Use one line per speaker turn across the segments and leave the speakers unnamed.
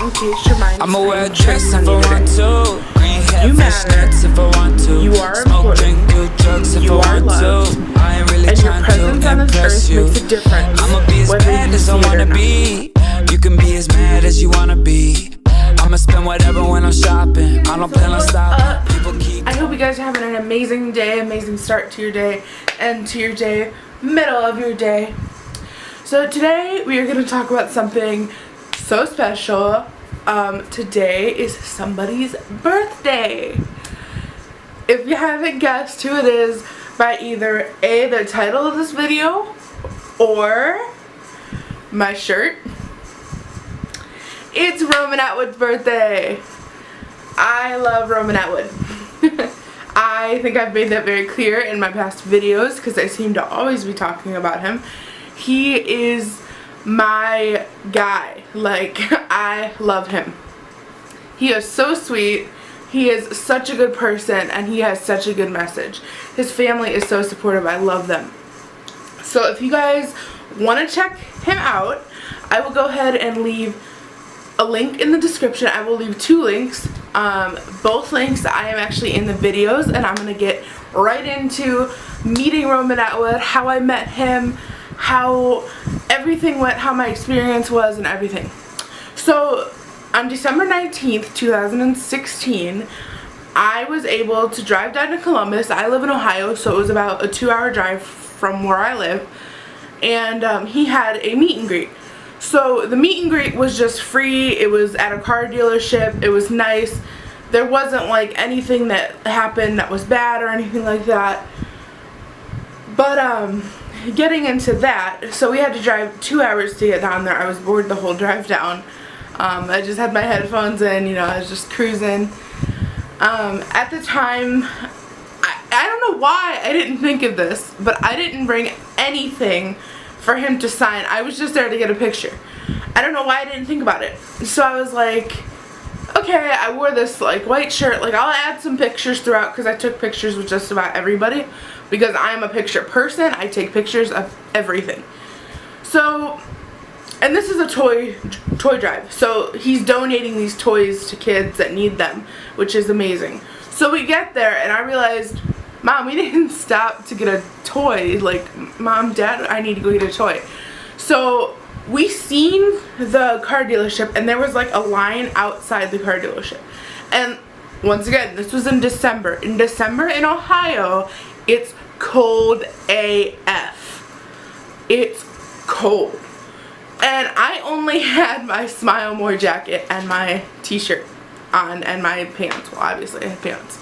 in case your mind is
I'ma wear a
playing
dress
tricks
if
on
I
you
want
today.
to. Green hair,
You matter.
fishnets if I want to.
You are
Smoke,
important.
drink, do drugs if
You
I
are
want
loved.
to. I ain't really
And your
trying
presence
to
on this
impress
earth
you.
makes a difference,
I'ma be as
whether
bad
you
as I
see it or
wanna
not.
be. You can be as mad as you wanna be. I'ma spend whatever when I'm shopping. I don't plan on stopping. People keep.
I hope you guys are having an amazing day, amazing start to your day, and to your day, middle of your day. So today we are going to talk about something so special. Today is somebody's birthday. If you haven't guessed who it is by either A, the title of this video, or my shirt, it's Roman Atwood's birthday. I love Roman Atwood. I think I've made that very clear in my past videos because I seem to always be talking about him. He is my guy. Like, I love him. He is so sweet. He is such a good person, and he has such a good message. His family is so supportive. I love them. So if you guys want to check him out, I will go ahead and leave a link in the description. I will leave two links. Both links I am actually in the videos, and I'm going to get right into meeting Roman Atwood, how I met him, how everything went, how my experience was, and everything. So on December 19th, 2016, I was able to drive down to Columbus. I live in Ohio, so it was about a 2-hour drive from where I live, and he had a meet and greet. So the meet and greet was just free. It was at a car dealership. It was nice. There wasn't like anything that happened that was bad or anything like that. But getting into that, so we had to drive 2 hours to get down there. I was bored the whole drive down. I just had my headphones in, you know, I was just cruising. At the time, I don't know why I didn't think of this, but I didn't bring anything for him to sign. I was just there to get a picture. I don't know why I didn't think about it. So I was like, okay, I wore this like white shirt, like I'll add some pictures throughout because I took pictures with just about everybody because I'm a picture person. I take pictures of everything. So, and this is a toy drive, so he's donating these toys to kids that need them, which is amazing. So we get there and I realized, Mom, we didn't stop to get a toy. Like, Mom, Dad, I need to go get a toy. So we seen the car dealership and there was like a line outside the car dealership. And once again, this was in December. In December in Ohio, it's cold AF. It's cold. And I only had my Smile More jacket and my t-shirt on and my pants. Well, obviously I had pants.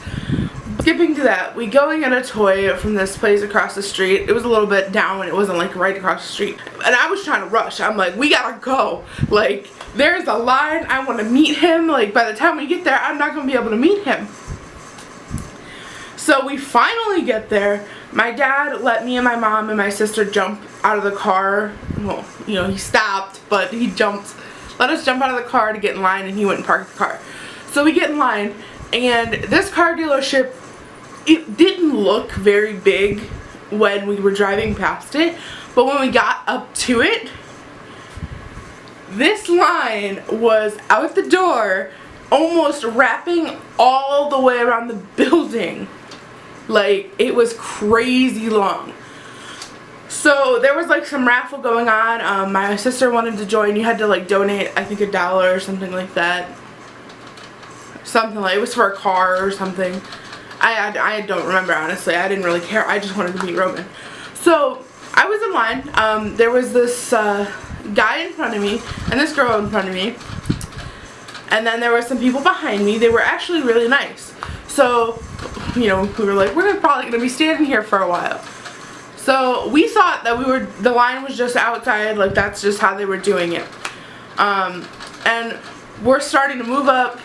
Skipping to that, we go and get a toy from this place across the street. It was a little bit down. It wasn't like right across the street. And I was trying to rush. I'm like, we gotta go. Like, there's a line. I want to meet him. Like, by the time we get there, I'm not going to be able to meet him. So we finally get there. My dad let me and my mom and my sister jump out of the car. Well, you know, he stopped, but he let us jump out of the car to get in line, and he went and parked the car. So we get in line, and this car dealership, it didn't look very big when we were driving past it, but when we got up to it, this line was out the door, almost wrapping all the way around the building. Like, it was crazy long. So there was like some raffle going on. My sister wanted to join. You had to like donate, I think, $1 or something like that. Something like, it was for a car or something. I don't remember, honestly. I didn't really care. I just wanted to meet Roman. So I was in line. There was this guy in front of me and this girl in front of me. And then there were some people behind me. They were actually really nice. So, you know, we were like, we're probably going to be standing here for a while. So we thought that the line was just outside. Like, that's just how they were doing it. And we're starting to move up.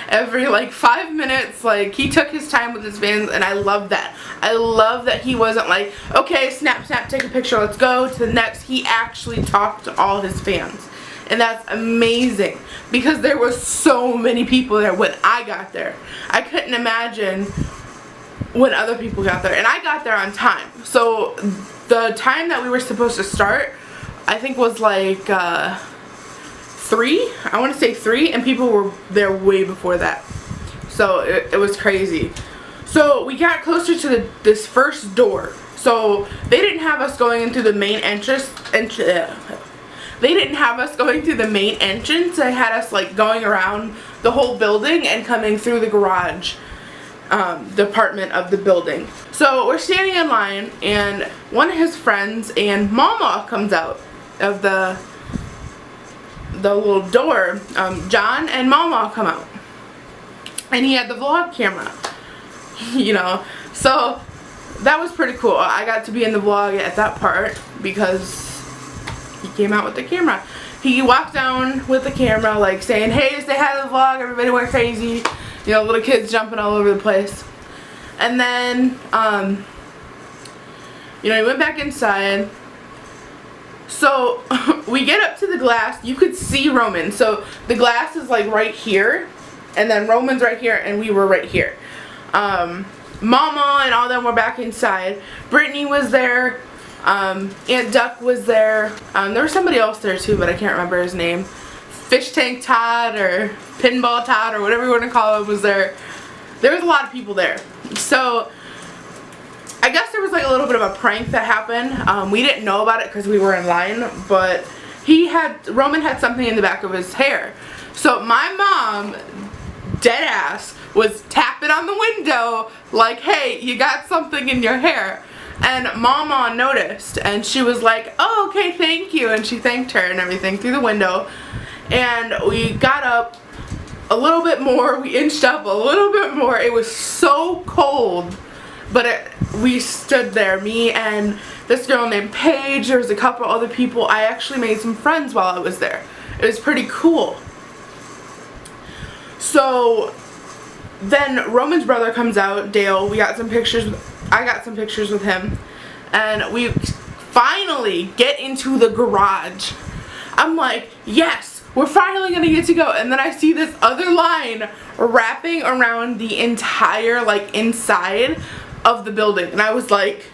Every like 5 minutes, like, he took his time with his fans, and I love that. I love that he wasn't like, okay, snap, snap, take a picture, let's go to the next. He actually talked to all his fans, and that's amazing because there were so many people there when I got there. I couldn't imagine when other people got there, and I got there on time. So the time that we were supposed to start, I think, was like 3. I want to say 3, and people were there way before that. So it was crazy. So we got closer to this first door. So they didn't have us going into the main entrance. They didn't have us going through the main entrance. They had us like going around the whole building and coming through the garage department of the building. So we're standing in line, and one of his friends and Mama comes out of the little door. John and Mama come out, and he had the vlog camera, you know. So that was pretty cool. I got to be in the vlog at that part because he came out with the camera. He walked down with the camera like saying, hey, say hi to the vlog, everybody went crazy. You know, little kids jumping all over the place. And then, you know, he went back inside. So, we get up to the glass. You could see Roman. So, the glass is like right here. And then Roman's right here, and we were right here. Mama and all them were back inside. Brittany was there. Aunt Duck was there. There was somebody else there too, but I can't remember his name. Fish Tank Todd or Pinball Todd or whatever you want to call him was there. There was a lot of people there. So I guess there was like a little bit of a prank that happened. We didn't know about it because we were in line, but Roman had something in the back of his hair. So my mom, dead ass, was tapping on the window like, hey, you got something in your hair. And Mama noticed, and she was like, oh, okay, thank you. And she thanked her and everything through the window. And we got up a little bit more. We inched up a little bit more. It was so cold. But we stood there, me and this girl named Paige. There was a couple other people. I actually made some friends while I was there. It was pretty cool. So then Roman's brother comes out, Dale. We got some pictures. I got some pictures with him. And we finally get into the garage. I'm like, yes, we're finally gonna get to go. And then I see this other line wrapping around the entire like inside of the building. And I was like,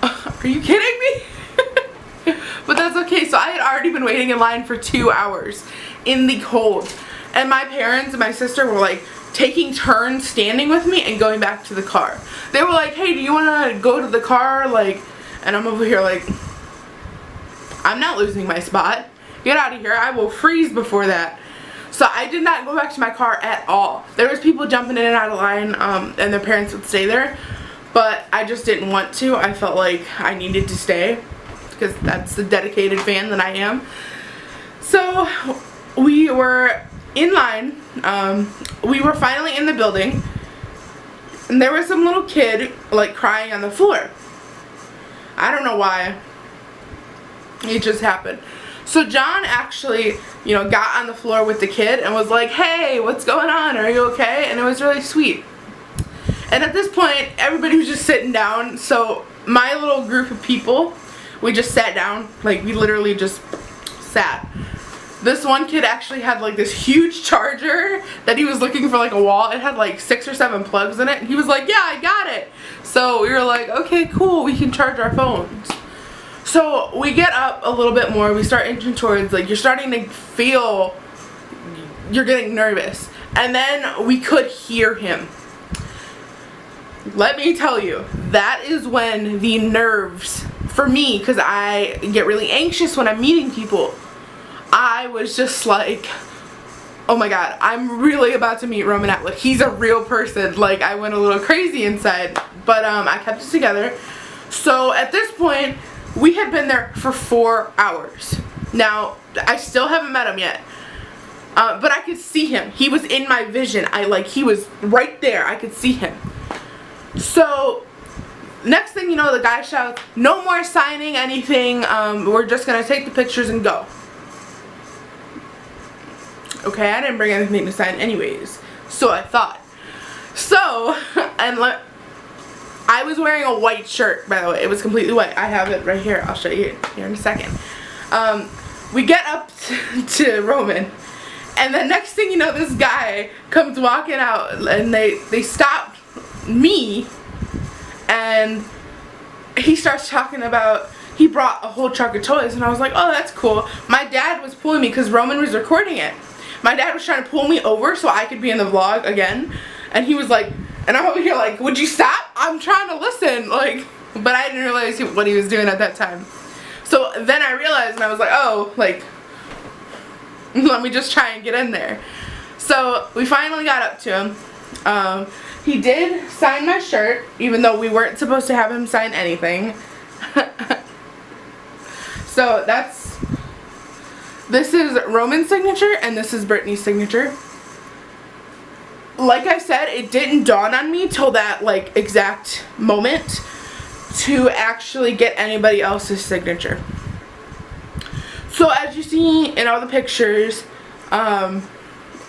are you kidding me? But that's okay. So I had already been waiting in line for 2 hours in the cold. And my parents and my sister were like taking turns standing with me and going back to the car. They were like, hey, do you want to go to the car? Like, and I'm over here like, I'm not losing my spot. Get out of here. I will freeze before that. So I did not go back to my car at all. There was people jumping in and out of line, and their parents would stay there. But I just didn't want to. I felt like I needed to stay because that's the dedicated fan that I am. So we were in line. We were finally in the building, and there was some little kid like crying on the floor. I don't know why. It just happened. So John actually, you know, got on the floor with the kid and was like, hey, what's going on? Are you okay? And it was really sweet. And at this point, everybody was just sitting down. So my little group of people, we just sat down. Like, we literally just sat. This one kid actually had like this huge charger that he was looking for like a wall. It had like 6 or 7 plugs in it. And he was like, yeah, I got it. So we were like, okay, cool. We can charge our phones. So we get up a little bit more. We start inching towards, like, you're starting to feel, you're getting nervous. And then we could hear him. Let me tell you, that is when the nerves, for me, because I get really anxious when I'm meeting people, I was just like, oh my god, I'm really about to meet Roman Atwood. He's a real person. Like, I went a little crazy inside, but I kept it together. So at this point, we had been there for 4 hours. Now, I still haven't met him yet. But I could see him. He was in my vision. He was right there. I could see him. So, next thing you know, the guy shouts, no more signing anything. We're just going to take the pictures and go. Okay, I didn't bring anything to sign anyways. So I thought. So, and I was wearing a white shirt, by the way. It was completely white. I have it right here. I'll show you here in a second. We get up to Roman, and the next thing you know, this guy comes walking out, and they stopped me, and he starts talking about, he brought a whole truck of toys, and I was like, oh, that's cool. My dad was pulling me because Roman was recording it. My dad was trying to pull me over so I could be in the vlog again, and he was like, and I'm over here like, would you stop? I'm trying to listen, like, but I didn't realize what he was doing at that time. So then I realized, and I was like, oh, like, let me just try and get in there. So we finally got up to him. He did sign my shirt, even though we weren't supposed to have him sign anything. So this is Roman's signature, and this is Brittany's signature. Like I said, it didn't dawn on me till that, like, exact moment to actually get anybody else's signature. So as you see in all the pictures,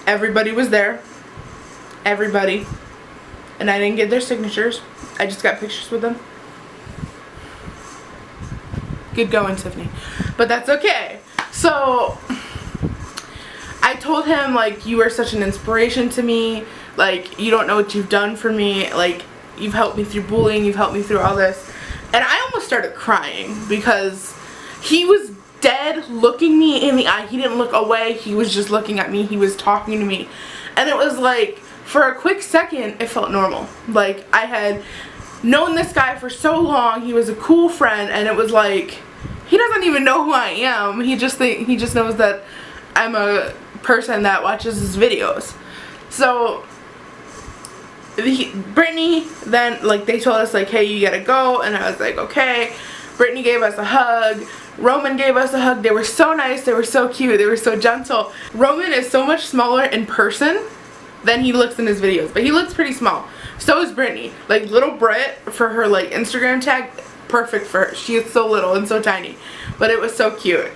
everybody was there. Everybody. And I didn't get their signatures. I just got pictures with them. Good going, Tiffany. But that's okay. So I told him, like, you are such an inspiration to me. Like, you don't know what you've done for me. Like, you've helped me through bullying. You've helped me through all this. And I almost started crying because he was dead looking me in the eye. He didn't look away. He was just looking at me. He was talking to me. And it was like, for a quick second, it felt normal. Like, I had known this guy for so long. He was a cool friend, and it was like, he doesn't even know who I am. He just knows that I'm a person that watches his videos. So Brittany then, like, they told us, like, hey, you gotta go, and I was like, okay. Brittany gave us a hug. Roman gave us a hug. They were so nice. They were so cute. They were so gentle. Roman is so much smaller in person than he looks in his videos, but he looks pretty small. So is Brittany. Like, little Brit, for her, like, Instagram tag, perfect for her. She is so little and so tiny, but it was so cute.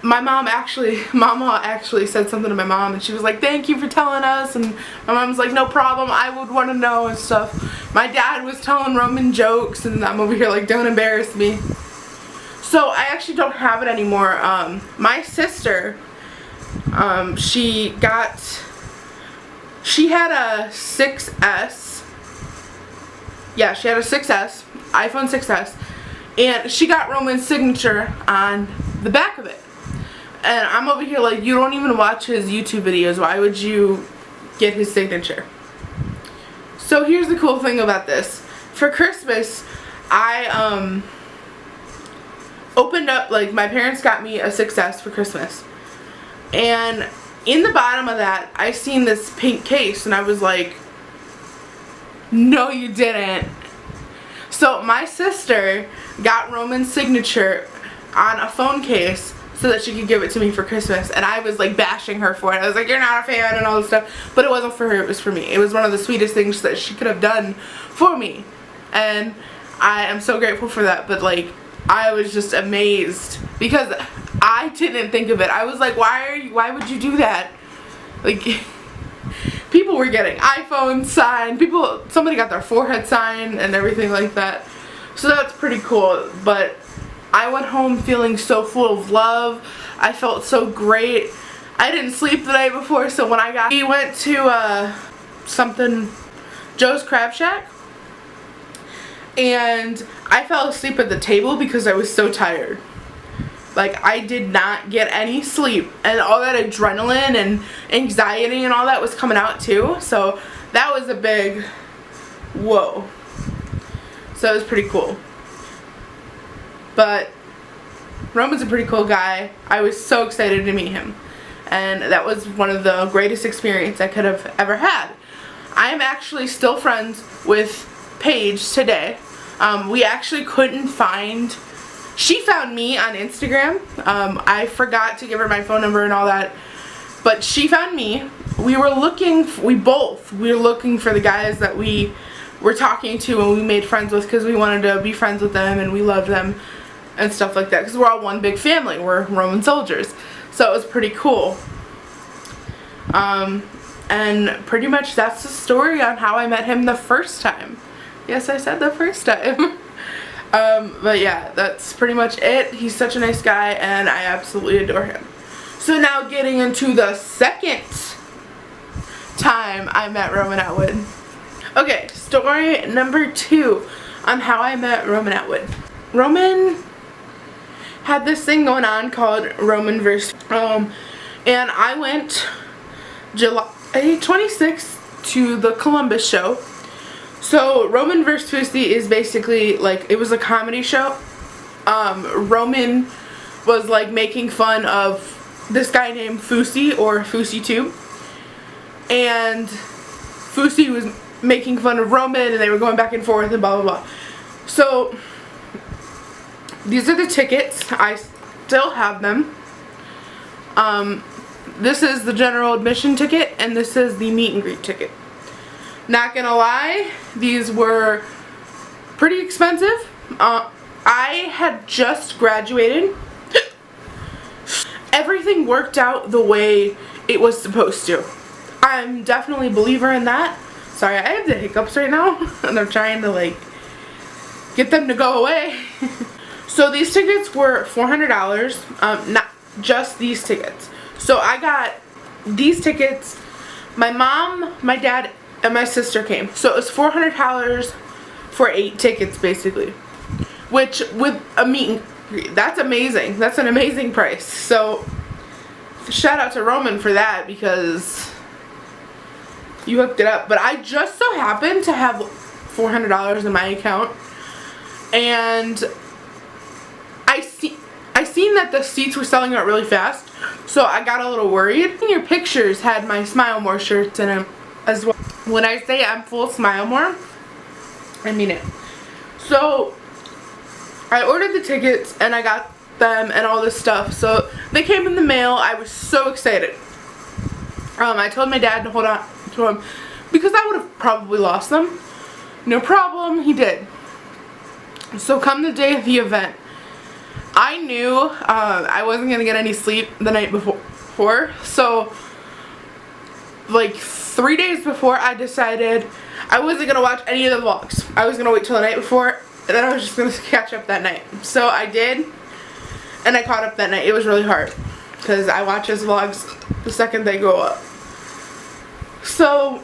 Mama actually said something to my mom, and she was like, thank you for telling us, and my mom's like, no problem, I would want to know and stuff. My dad was telling Roman jokes, and I'm over here like, don't embarrass me. So I actually don't have it anymore. My sister, she had a 6S. Yeah, she had a 6S, iPhone 6S, and she got Roman's signature on the back of it. And I'm over here like, you don't even watch his YouTube videos. Why would you get his signature? So here's the cool thing about this. For Christmas, I opened up, like, my parents got me a 6S for Christmas. And in the bottom of that, I seen this pink case, and I was like, no, you didn't. So my sister got Roman's signature on a phone case so that she could give it to me for Christmas, and I was like bashing her for it. I was like, you're not a fan and all this stuff, but it wasn't for her, it was for me. It was one of the sweetest things that she could have done for me, and I am so grateful for that. But like, I was just amazed because I didn't think of it. I was like, why would you do that? Like, people were getting iPhones signed, somebody got their forehead signed and everything like that. So that's pretty cool. But I went home feeling so full of love. I felt so great. I didn't sleep the night before, so when we went to Joe's Crab Shack, and I fell asleep at the table because I was so tired. Like, I did not get any sleep, and all that adrenaline and anxiety and all that was coming out too, so that was a big whoa. So it was pretty cool. But Roman's a pretty cool guy. I was so excited to meet him, and that was one of the greatest experiences I could have ever had. I'm actually still friends with Paige today. We actually couldn't find, she found me on Instagram. I forgot to give her my phone number and all that, but she found me. We were looking for the guys that we were talking to and we made friends with because we wanted to be friends with them and we loved them and stuff like that, because we're all one big family. We're Roman soldiers, so it was pretty cool. And pretty much that's the story on how I met him the first time. Yes, I said the first time. But yeah, that's pretty much it. He's such a nice guy, and I absolutely adore him. So now getting into the second time I met Roman Atwood. Okay, story number 2 on how I met Roman Atwood. Roman had this thing going on called Roman vs. And I went July 26th to the Columbus show. So Roman vs. Fousey is basically like, it was a comedy show. Roman was like making fun of this guy named Fousey, or Fousey Tube, and Fousey was making fun of Roman, and they were going back and forth and blah blah blah. So these are the tickets. I still have them. This is the general admission ticket, and this is the meet and greet ticket. Not gonna lie, these were pretty expensive. I had just graduated. Everything worked out the way it was supposed to. I'm definitely a believer in that. Sorry, I have the hiccups right now, and I'm trying to like get them to go away. So these tickets were $400, not just these tickets. So I got these tickets. My mom, my dad, and my sister came. So it was $400 for 8 tickets basically. Which, with a meet and greet, that's amazing. That's an amazing price. So shout out to Roman for that, because you hooked it up. But I just so happened to have $400 in my account, and I seen that the seats were selling out really fast, so I got a little worried. Your pictures had my Smile More shirts in them as well. When I say I'm full Smile More, I mean it. So I ordered the tickets and I got them and all this stuff. So they came in the mail. I was so excited. I told my dad to hold on to them because I would have probably lost them. No problem, he did. So come the day of the event, I knew I wasn't going to get any sleep the night before. So like 3 days before, I decided I wasn't going to watch any of the vlogs. I was going to wait till the night before, and then I was just going to catch up that night. So I did, and I caught up that night. It was really hard because I watch his vlogs the second they go up. So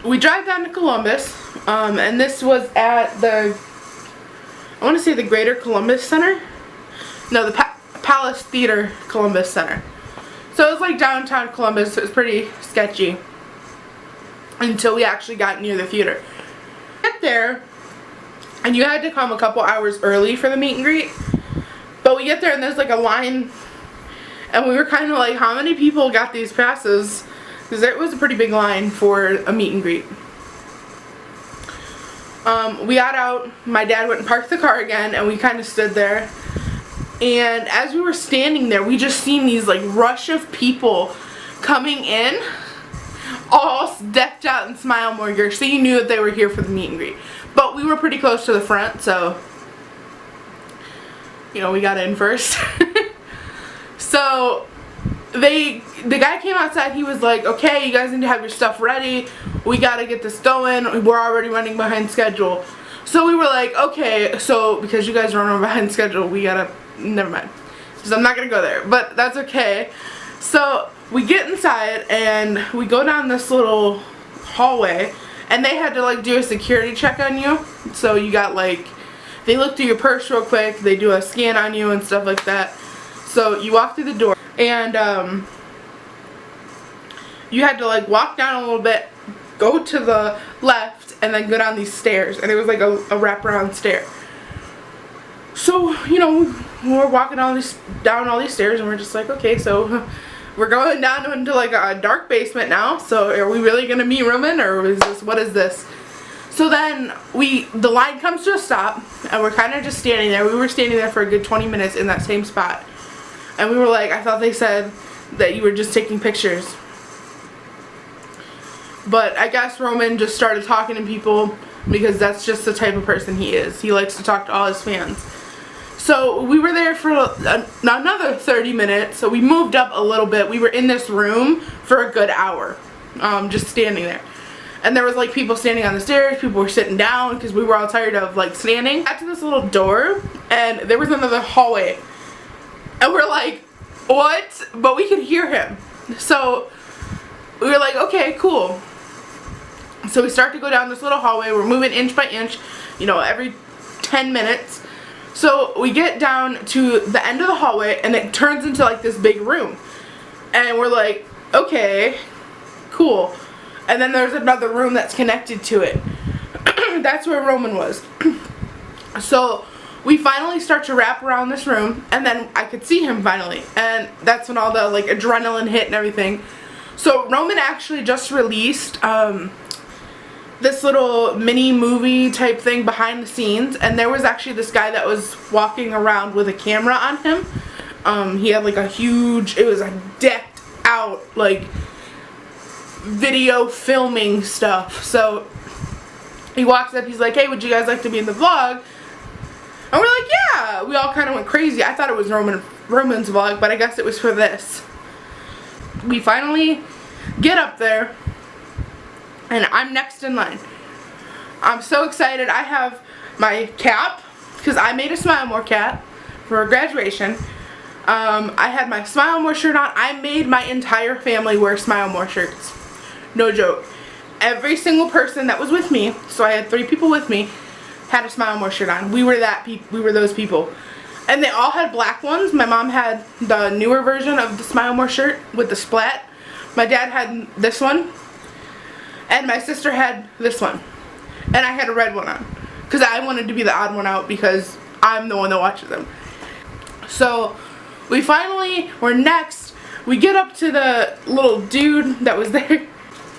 we drive down to Columbus, and this was at the, I want to say the Greater Columbus Center. No, the Palace Theater Columbus Center. So it was like downtown Columbus. So it was pretty sketchy until we actually got near the theater. Get there, and you had to come a couple hours early for the meet and greet. But we get there and there's like a line, and we were kind of like, how many people got these passes? Because there was a pretty big line for a meet and greet. We got out, my dad went and parked the car again, and we kind of stood there. And as we were standing there, we just seen these like rush of people coming in, all decked out in Smile More gear, so you knew that they were here for the meet and greet. But we were pretty close to the front, so you know, we got in first. So the guy came outside. He was like, okay, you guys need to have your stuff ready. We gotta get this going. We're already running behind schedule. So we were like, okay, so because you guys are running behind schedule, we gotta, never mind. So I'm not gonna go there, but that's okay. So we get inside and we go down this little hallway, and they had to like do a security check on you. So you got like, they look through your purse real quick, they do a scan on you and stuff like that. So you walk through the door, and you had to like walk down a little bit, go to the left, and then go down these stairs. And it was like a wraparound stair. So, you know, we're walking down all these stairs, and we're just like, okay, so we're going down into like a dark basement now. So are we really gonna meet Roman, or is this, what is this? So then the line comes to a stop, and we're kind of just standing there. We were standing there for a good 20 minutes in that same spot. And we were like, I thought they said that you were just taking pictures. But I guess Roman just started talking to people because that's just the type of person he is. He likes to talk to all his fans. So we were there for another 30 minutes. So we moved up a little bit. We were in this room for a good hour, just standing there. And there was like people standing on the stairs, people were sitting down because we were all tired of like standing. Got to this little door, and there was another hallway. And we're like, what? But we could hear him. So we were like, okay, cool. So we start to go down this little hallway. We're moving inch by inch. You know, every 10 minutes. So we get down to the end of the hallway and it turns into like this big room. And we're like, okay, cool. And then there's another room that's connected to it. That's where Roman was. So we finally start to wrap around this room, and then I could see him finally, and that's when all the like adrenaline hit and everything. So Roman actually just released this little mini movie type thing behind the scenes, and there was actually this guy that was walking around with a camera on him. He had like a huge, it was a decked out like video filming stuff. So he walks up, he's like, hey, would you guys like to be in the vlog? And we're like, yeah. We all kind of went crazy. I thought it was Roman's vlog, but I guess it was for this. We finally get up there, and I'm next in line. I'm so excited. I have my cap, because I made a Smile More cap for graduation. I had my Smile More shirt on. I made my entire family wear Smile More shirts. No joke. Every single person that was with me, so I had 3 people with me, had a Smile More shirt on. We were those people. And they all had black ones. My mom had the newer version of the Smile More shirt with the splat. My dad had this one. And my sister had this one. And I had a red one on. Because I wanted to be the odd one out because I'm the one that watches them. So we finally were next. We get up to the little dude that was there.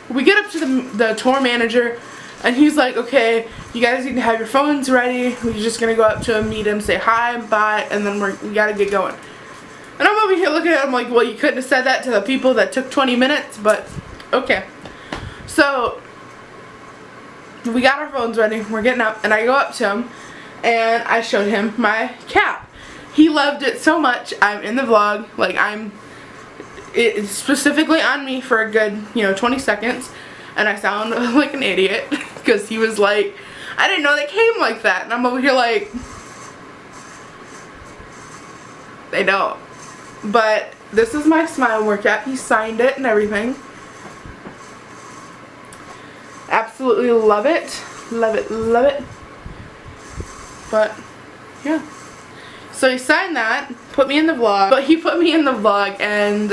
We get up to the tour manager, and he's like, okay, you guys need to have your phones ready. We're just going to go up to him, meet him, say hi, bye, and then we got to get going. And I'm over here looking at him like, well, you couldn't have said that to the people that took 20 minutes, but okay. So we got our phones ready. We're getting up, and I go up to him, and I showed him my cap. He loved it so much. I'm in the vlog. Like, it's specifically on me for a good, 20 seconds, and I sound like an idiot because he was like, I didn't know they came like that, and I'm over here like, they don't. But this is my Smile More cap. He signed it and everything. Absolutely love it. Love it, love it. But yeah, so he signed that, put me in the vlog, but he put me in the vlog, and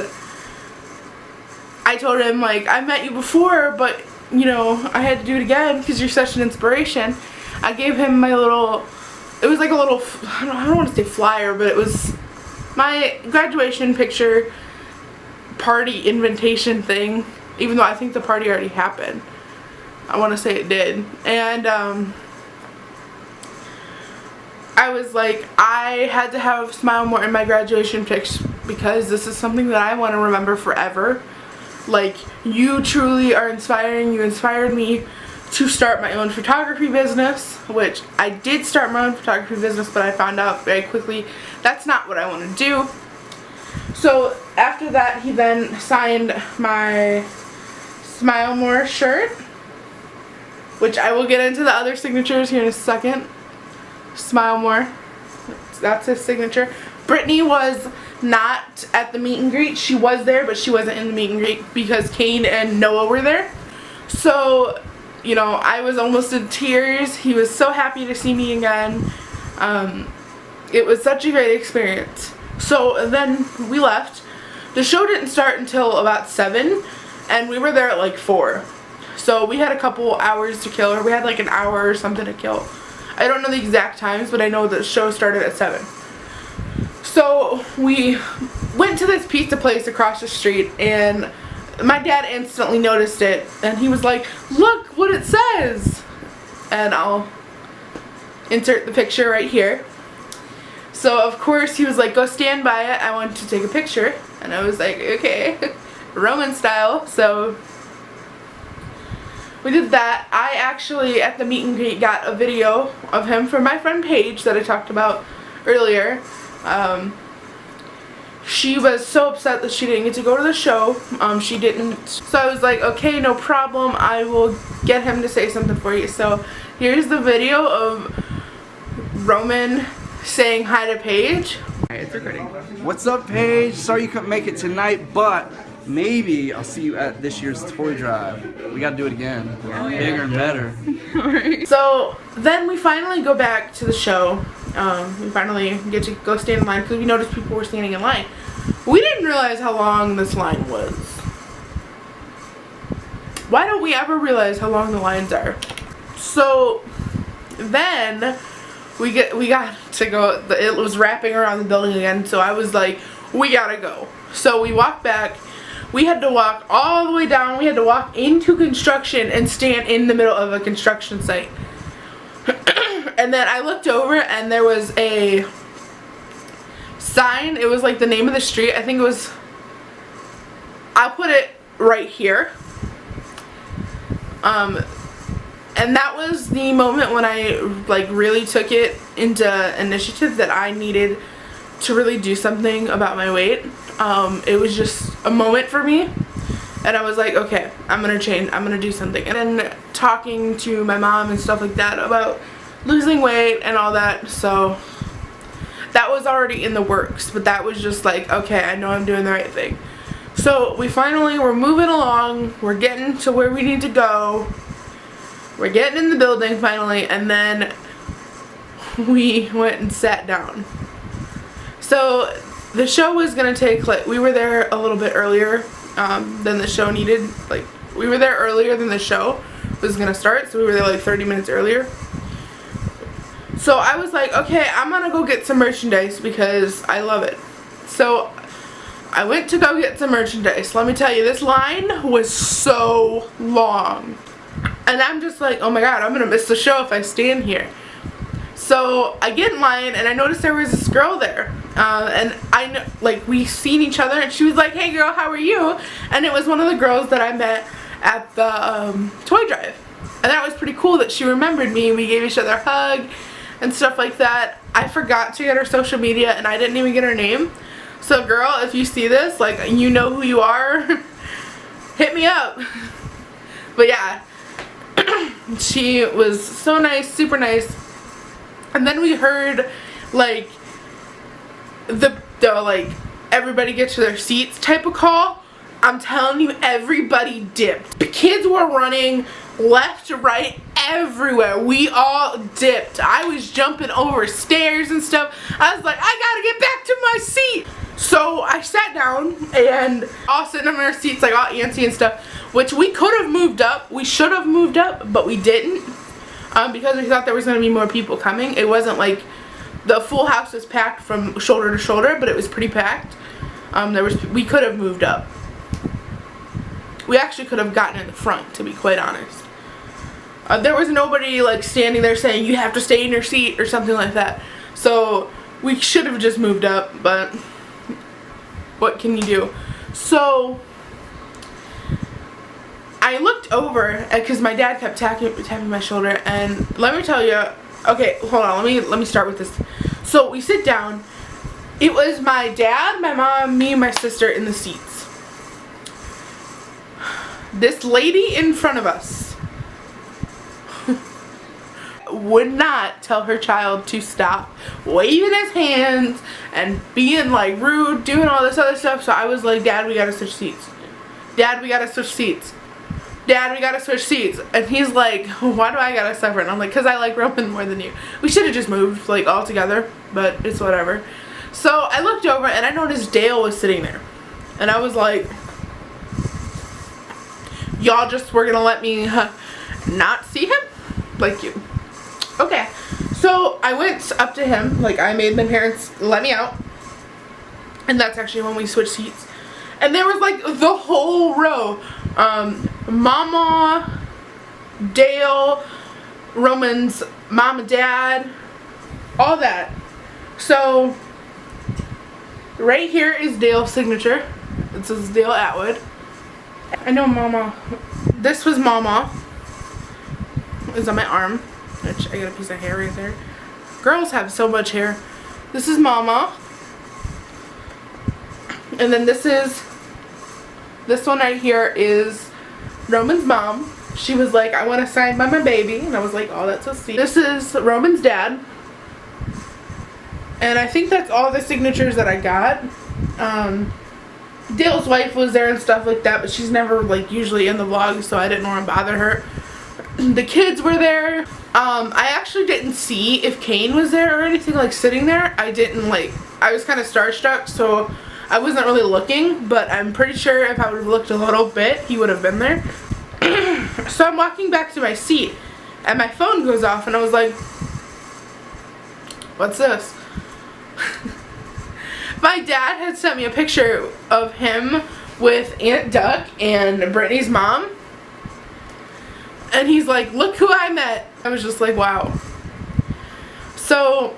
I told him, like, I met you before, but, I had to do it again because you're such an inspiration. I gave him my little, it was like a little, I don't want to say flyer, but it was my graduation picture party invitation thing, even though I think the party already happened. I want to say it did. And, I was like, I had to have Smile More in my graduation pics because this is something that I want to remember forever. Like, you truly are inspiring. You inspired me to start my own photography business, which I did start my own photography business, but I found out very quickly that's not what I want to do. So after that, he then signed my Smile More shirt, which I will get into the other signatures here in a second. Smile More, that's his signature. Brittany was not at the meet and greet. She was there, but she wasn't in the meet and greet because Kane and Noah were there. So, I was almost in tears. He was so happy to see me again. It was such a great experience. So then we left. The show didn't start until about 7, and we were there at like 4. So we had a couple hours to kill, or we had like an hour or something to kill. I don't know the exact times, but I know the show started at 7. So we went to this pizza place across the street, and my dad instantly noticed it, and he was like, look what it says. And I'll insert the picture right here. So of course he was like, go stand by it, I want to take a picture. And I was like, okay, Roman style. So we did that. I actually, at the meet and greet, got a video of him from my friend Paige that I talked about earlier. She was so upset that she didn't get to go to the show. She didn't. So I was like, okay, no problem. I will get him to say something for you. So here's the video of Roman saying hi to Paige.
It's recording. What's up, Paige? Sorry you couldn't make it tonight, but maybe I'll see you at this year's toy drive. We gotta do it again. Bigger and better.
Alright. So then we finally go back to the show. We finally get to go stand in line because we noticed people were standing in line. We didn't realize how long this line was. Why don't we ever realize how long the lines are? So then we got to go. It was wrapping around the building again, so I was like, we gotta go. So we walked back. We had to walk all the way down. We had to walk into construction and stand in the middle of a construction site. And then I looked over and there was a sign. It was like the name of the street. I think it was, I'll put it right here. And that was the moment when I like really took it into initiative that I needed to really do something about my weight. It was just a moment for me, and I was like, okay, I'm gonna change, I'm gonna do something. And then talking to my mom and stuff like that about losing weight and all that, so that was already in the works, but that was just like, okay, I know I'm doing the right thing. So we're moving along, we're getting to where we need to go, we're getting in the building finally, and then we went and sat down. So the show was gonna take, like, we were there a little bit earlier than the show needed. Like, we were there earlier than the show was gonna start, so we were there like 30 minutes earlier. So I was like, okay, I'm gonna go get some merchandise because I love it. So I went to go get some merchandise. Let me tell you, this line was so long. And I'm just like, oh my god, I'm gonna miss the show if I stand here. So I get in line and I noticed there was this girl there. And I know, like, we seen each other, and she was like, hey girl, how are you? And it was one of the girls that I met at the toy drive. And that was pretty cool that she remembered me. We gave each other a hug and stuff like that. I forgot to get her social media and I didn't even get her name. So girl, if you see this, like, you know who you are. Hit me up. But yeah, she was so nice, super nice. And then we heard like the like everybody get to their seats type of call. I'm telling you, everybody dipped. The kids were running left, right, everywhere. We all dipped. I was jumping over stairs and stuff. I was like, I gotta get back to my seat. So I sat down and all sitting in our seats like all antsy and stuff, which we could have moved up. We should have moved up, but we didn't. Because we thought there was going to be more people coming. It wasn't like the full house was packed from shoulder to shoulder, but it was pretty packed. We could have moved up. We actually could have gotten in the front, to be quite honest. There was nobody like standing there saying you have to stay in your seat or something like that. So we should have just moved up, but what can you do? So I looked over because my dad kept tapping my shoulder, and let me tell you, okay, hold on, let me start with this. So we sit down. It was my dad, my mom, me, and my sister in the seats. This lady in front of us would not tell her child to stop waving his hands and being like rude, doing all this other stuff. So I was like, Dad, we gotta switch seats. Dad, we gotta switch seats. Dad, we gotta switch seats. And he's like, why do I gotta suffer? And I'm like, because I like Roman more than you. We should have just moved like all together, but it's whatever. So I looked over and I noticed Dale was sitting there. And I was like, y'all just were gonna let me not see him? Like, you. Okay. So I went up to him, like I made my parents let me out. And that's actually when we switched seats. And there was like the whole row. Mama, Dale, Roman's mom and dad, all that. So right here is Dale's signature. It says Dale Atwood. I know Mama. This was Mama. Is on my arm. Which I got a piece of hair right there. Girls have so much hair. This is Mama. And then this one right here is Roman's mom. She was like, I want to sign by my baby. And I was like, oh, that's so sweet. This is Roman's dad. And I think that's all the signatures that I got. Dale's wife was there and stuff like that, but she's never like usually in the vlog, so I didn't want to bother her. The kids were there. I actually didn't see if Kane was there or anything, like sitting there. I was kind of starstruck, so I wasn't really looking, but I'm pretty sure if I would have looked a little bit, he would have been there. So I'm walking back to my seat, and my phone goes off, and I was like, what's this? My dad had sent me a picture of him with Aunt Duck and Brittany's mom. And he's like, look who I met. I was just like, wow. So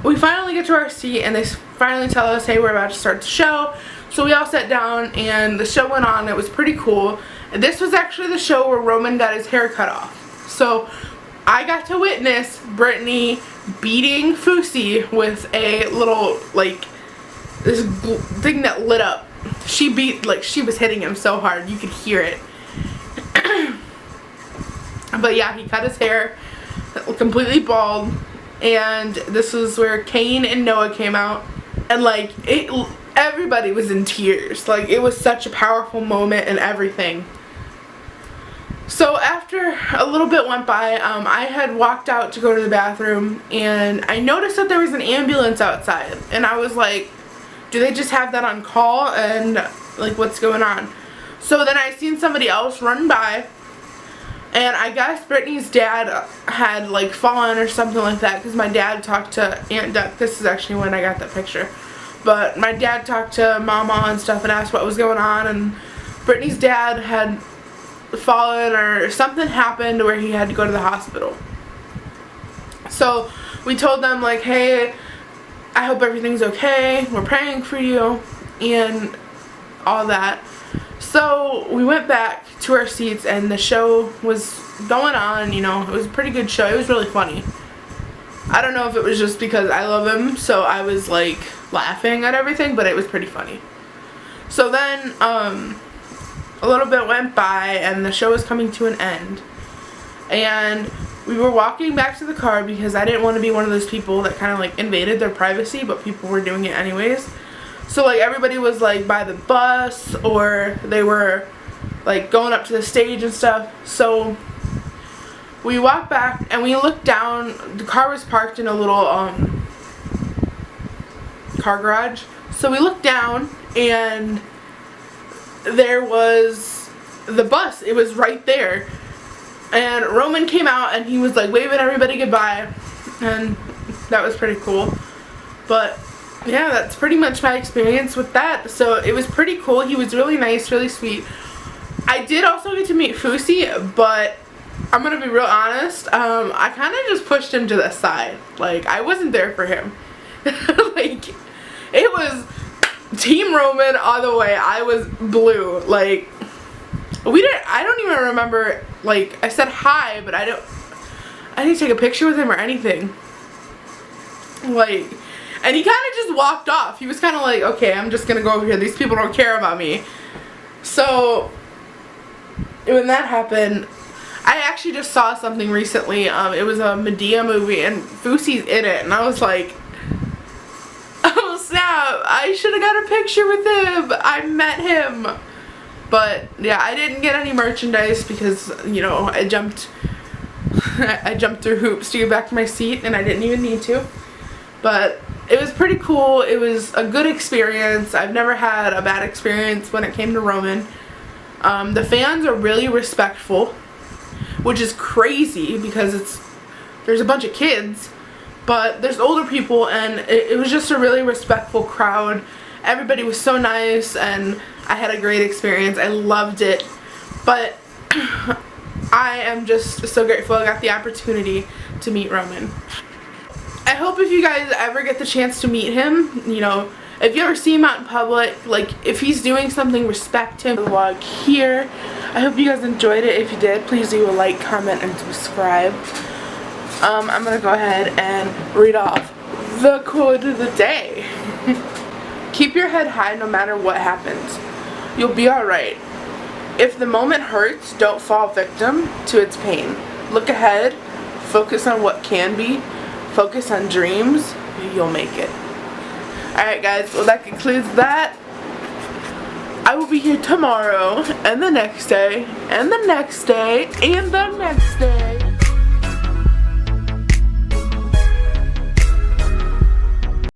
we finally get to our seat, and they finally tell us, hey, we're about to start the show. So we all sat down, and the show went on. It was pretty cool. And this was actually the show where Roman got his hair cut off. So I got to witness Brittany beating Fousey with a little, like, this thing that lit up. She was hitting him so hard, you could hear it. But yeah, he cut his hair completely bald, and this is where Kane and Noah came out, and like everybody was in tears. Like, it was such a powerful moment and everything. So after a little bit went by, I had walked out to go to the bathroom, and I noticed that there was an ambulance outside, and I was like, do they just have that on call, and like, what's going on? So then I seen somebody else run by, and I guess Brittany's dad had like fallen or something like that, because my dad talked to Aunt Duck. This is actually when I got that picture. But my dad talked to Mama and stuff and asked what was going on, and Brittany's dad had fallen or something happened where he had to go to the hospital. So we told them like, hey, I hope everything's okay. We're praying for you and all that. So we went back to our seats, and the show was going on, you know. It was a pretty good show. It was really funny. I don't know if it was just because I love him, so I was like laughing at everything, but it was pretty funny. So then a little bit went by, and the show was coming to an end, and we were walking back to the car because I didn't want to be one of those people that kind of like invaded their privacy, but people were doing it anyways. So like everybody was like by the bus, or they were like going up to the stage and stuff. So we walked back, and we looked down. The car was parked in a little car garage. So we looked down, and there was the bus. It was right there, and Roman came out, and he was like waving everybody goodbye, and that was pretty cool. But yeah, that's pretty much my experience with that. So it was pretty cool. He was really nice, really sweet. I did also get to meet Fousey, but I'm gonna be real honest, I kind of just pushed him to the side. Like, I wasn't there for him. Like, it was Team Roman all the way. I was blue. Like, I don't even remember, like, I said hi, but I didn't take a picture with him or anything. Like, and he kind of just walked off. He was kind of like, okay, I'm just gonna go over here. These people don't care about me. So when that happened, I actually just saw something recently. It was a Medea movie, and Fousey's in it, and I was like, oh snap, I should have got a picture with him. I met him. But yeah, I didn't get any merchandise because, you know, I jumped through hoops to get back to my seat, and I didn't even need to. But it was pretty cool. It was a good experience. I've never had a bad experience when it came to Roman. The fans are really respectful, which is crazy because there's a bunch of kids, but there's older people, and it was just a really respectful crowd. Everybody was so nice, and I had a great experience. I loved it. But I am just so grateful I got the opportunity to meet Roman. I hope if you guys ever get the chance to meet him, you know, if you ever see him out in public, like, if he's doing something, respect him. The vlog here. I hope you guys enjoyed it. If you did, please do a like, comment, and subscribe. I'm gonna go ahead and read off the quote of the day. Keep your head high no matter what happens. You'll be alright. If the moment hurts, don't fall victim to its pain. Look ahead. Focus on what can be. Focus on dreams. You'll make it. Alright guys, well that concludes that. I will be here tomorrow, and the next day, and the next day, and the next day.